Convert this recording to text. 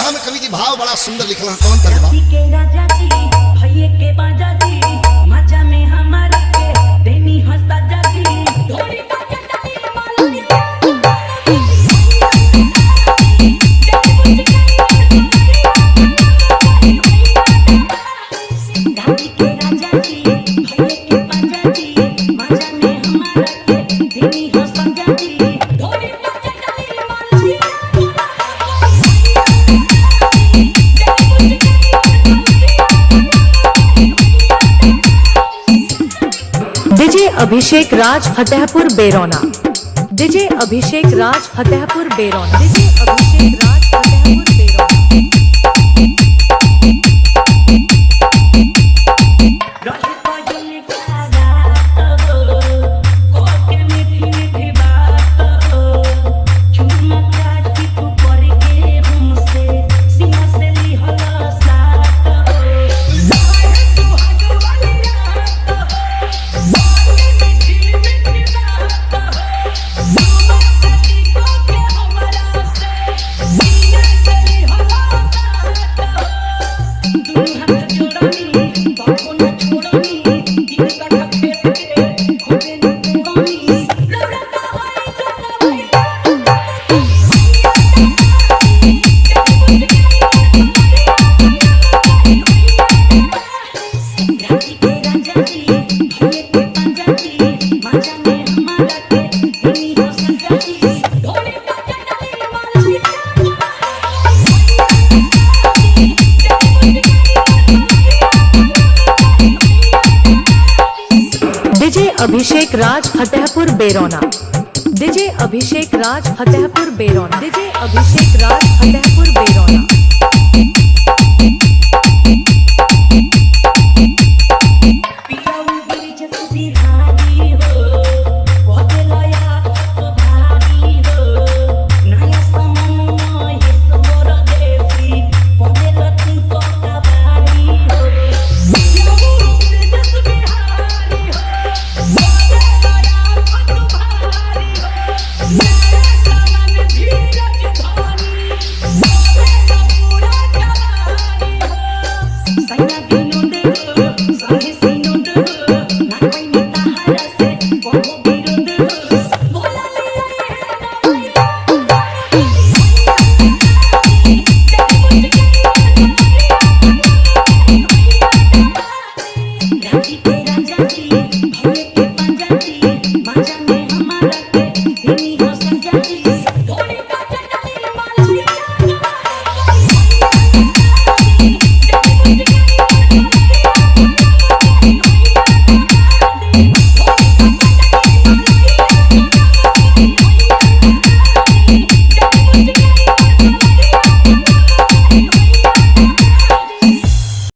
दोहा में कवि जी भाव बड़ा सुंदर लिखल है। कौन तर्जमा? के राजा जी भैये के बाजा जी मजा में हमारे के देनी हंसा जा जी ढोली बाजा डाली माली घाटी के राजा जी भैये के बाजा जी मजा में हमारे के देनी हंसा जा जी ढोली बाजा डाली माली डीजे अभिषेक राज फतेहपुर बेरौना। डीजे अभिषेक राज फतेहपुर बेरौना। डीजे अभिषेक राज फतेहपुर बेरौना। रहे पजन का रात हो कोके मीठी मीठी बात हो चुम्मा चाटी तू करके हमसे सीना से ली हला साथ हो बाहर सुहाग वाली रात हो कोके मीठी मीठी बात हो चुम्मा चाटी कोके हमारा से सीना से ली हला साथ हो दुनु हाथ जोड़नी बाबू न छोड़नी दिल का खेत के खोटे न तोड़नी लौड़ा का होई चला होई घाटी के राजा जी भैये के बाजा जी मजा में हमारा के देनी हो सजा जी ढोली बाजा डाली माली डीजे अभिषेक राज फतेहपुर बेरौना। डीजे अभिषेक राज फतेहपुर बेरौना। डीजे अभिषेक